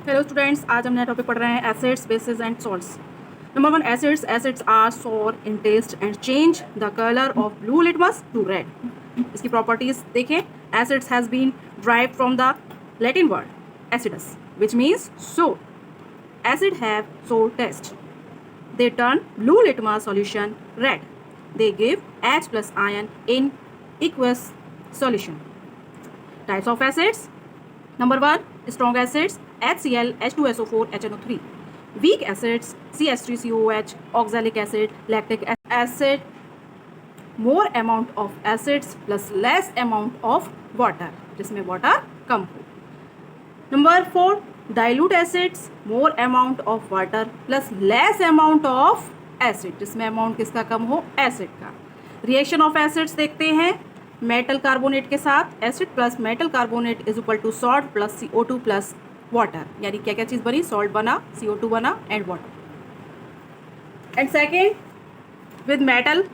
Hello students, आज हम नया टॉपिक पढ़ रहे हैं acids, bases and salts. Number 1, acids. Acids are sour in taste and change the colour of blue litmus to red. इसकी properties देखें। Acids has been derived from the Latin word acidus which means sour. Acid have sour taste. They turn blue litmus solution red. They give H plus ion in aqueous solution. Types of acids. Number 1, strong acids HCl, H2SO4, HNO3. Weak acids CH3COH, oxalic acid, lactic acid. More amount of acids plus less amount of water, जिसमें water कम हो. Number 4, dilute acids, more amount of water plus less amount of acid, जिसमें amount किसका कम हो, acid का. Reaction of acids देखते हैं. Metal carbonate के साथ acid plus metal carbonate is equal to salt plus CO2 plus water, यानी क्या क्या चीज़ बनी, सॉल्ट बना, CO2 बना and water. And second with metal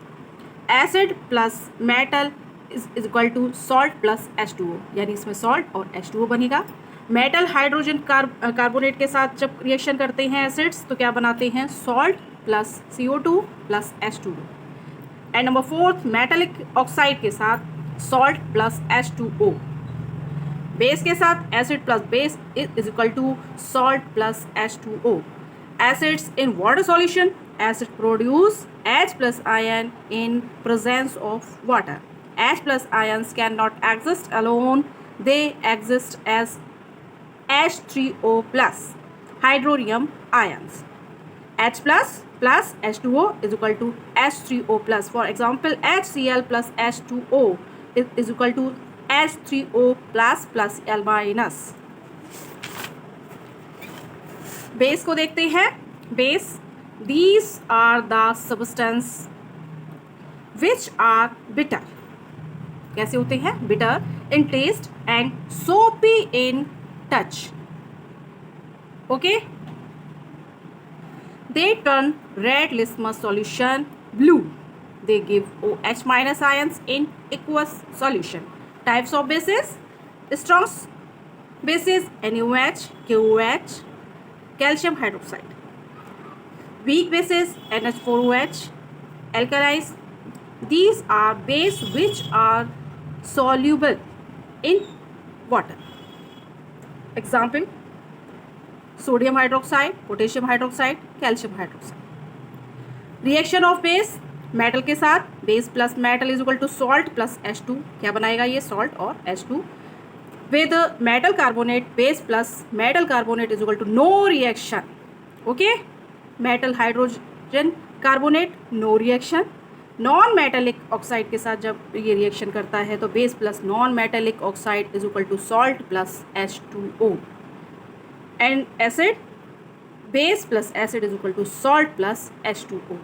acid plus metal is equal to salt plus H2O, यानी इसमें सॉल्ट और H2O बनेगा. मेटल हाइड्रोजन कार्बोनेट के साथ जब रिएक्शन करते हैं एसिड्स तो क्या बनाते हैं, salt plus CO2 plus H2O. And number 4, metallic oxide के साथ सॉल्ट प्लस H2O. बेस के साथ acid plus base is equal to salt plus H2O. Acids in water solution, acid produce H plus ion in presence of water. H plus ions cannot exist alone. They exist as H3O plus hydronium ions. H plus H2O is equal to H3O plus. For example, HCl plus H2O is equal to H3O plus L minus. Base को देखते हैं. Base, these are the substance which are bitter. कैसे होते हैं, bitter in taste and soapy in touch. Okay? They turn red litmus solution blue. They give OH minus ions in aqueous solution. Types of bases. Strong bases NaOH, KOH, calcium hydroxide. Weak bases NH4OH, alkalis. These are bases which are soluble in water. Example, sodium hydroxide, potassium hydroxide, calcium hydroxide. Reaction of base, metal के साथ base plus metal is equal to salt plus H2. क्या बनाएगा ये, salt और H2. With metal carbonate, base plus metal carbonate is equal to no reaction. Okay, metal hydrogen carbonate no reaction. Non metallic oxide के साथ जब ये reaction करता है तो base plus non metallic oxide is equal to salt plus H2O. And acid, base plus acid is equal to salt plus H2O.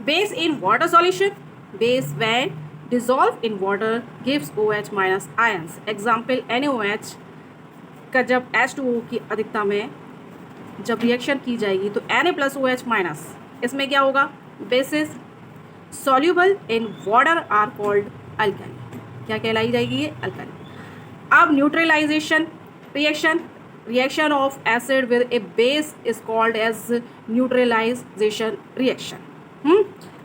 Base in water solution, base when dissolved in water gives OH minus ions. Example, NaOH का जब H2O की अधिकता में जब reaction की जाएगी तो Na plus OH minus, इसमें क्या होगा, bases soluble in water are called alkali. क्या कहलाई जाएगी ये, अल्काली. अब neutralisation reaction of acid with a base is called as neutralisation reaction.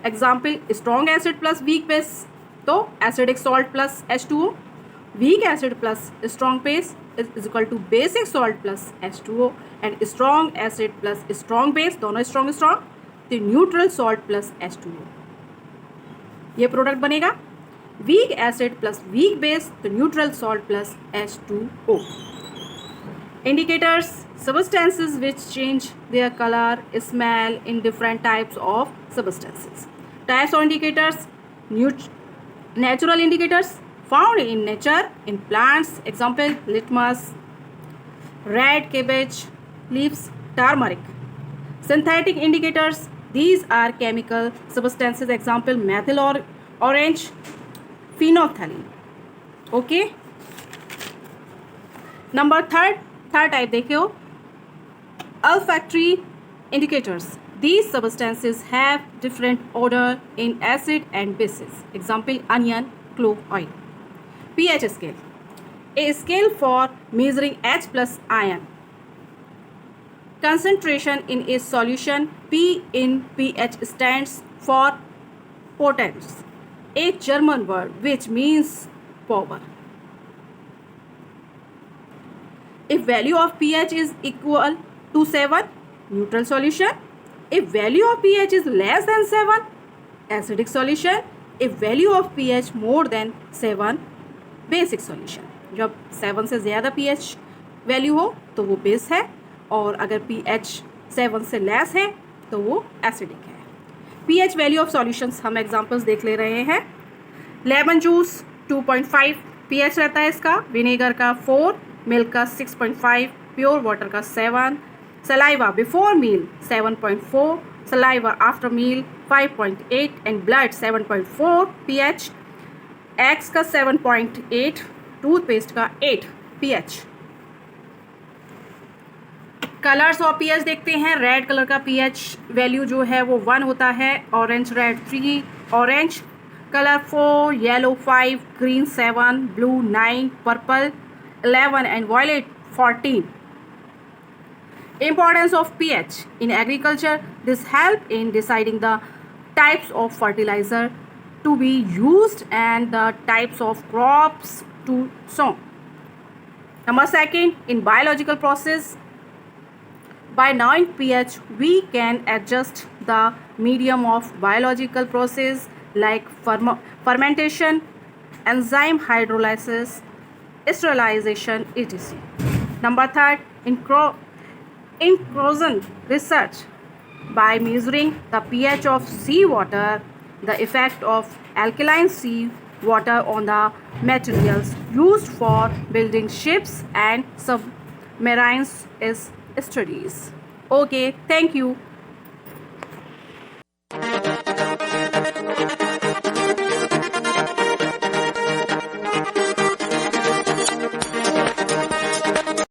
Example, strong acid plus weak base, तो acidic salt plus H2O. Weak acid plus strong base is equal to basic salt plus H2O. And strong acid plus strong base, दोनों strong तो neutral salt plus H2O. ये product बनेगा. Weak acid plus weak base तो neutral salt plus H2O. Indicators, substances which change their color, smell in different types of substances. Types of indicators, natural indicators found in nature, in plants. Example, litmus, red cabbage leaves, turmeric. Synthetic indicators, these are chemical substances. Example, methyl or orange, phenolphthalein. Okay. Number third type देखियो, olfactory indicators. These substances have different odor in acid and bases. Example, onion, clove oil. pH scale, a scale for measuring H plus ion concentration in a solution. P in pH stands for potence, a German word which means power. If value of pH is equal to 7, neutral solution. If value of pH is less than 7, acidic solution. If value of pH more than 7, basic solution. जब 7 से ज़्यादा pH value हो तो वो base है, और अगर pH 7 से लेस है तो वो एसिडिक है. pH वैल्यू ऑफ सॉल्यूशंस हम एग्जांपल्स देख ले रहे हैं. लेमन जूस 2.5 pH रहता है इसका, विनेगर का 4, मिल्क का 6.5, प्योर वाटर का 7, saliva before meal 7.4, saliva after meal 5.8 and blood 7.4 pH. Eggs का 7.8, टूथपेस्ट का 8 pH. कलर्स ऑफ pH देखते हैं. रेड कलर का pH वैल्यू जो है वो 1 होता है, orange red 3, orange colour 4, yellow 5, green 7, blue 9, purple 11 and violet 14. Importance of pH in agriculture. This help in deciding the types of fertilizer to be used and the types of crops to sow. Number second, in biological process, by knowing pH, we can adjust the medium of biological process like fermentation, enzyme hydrolysis, sterilization, etc. Number third, in corrosion research, by measuring the pH of seawater, the effect of alkaline sea water on the materials used for building ships and submarines is studies. Okay, thank you.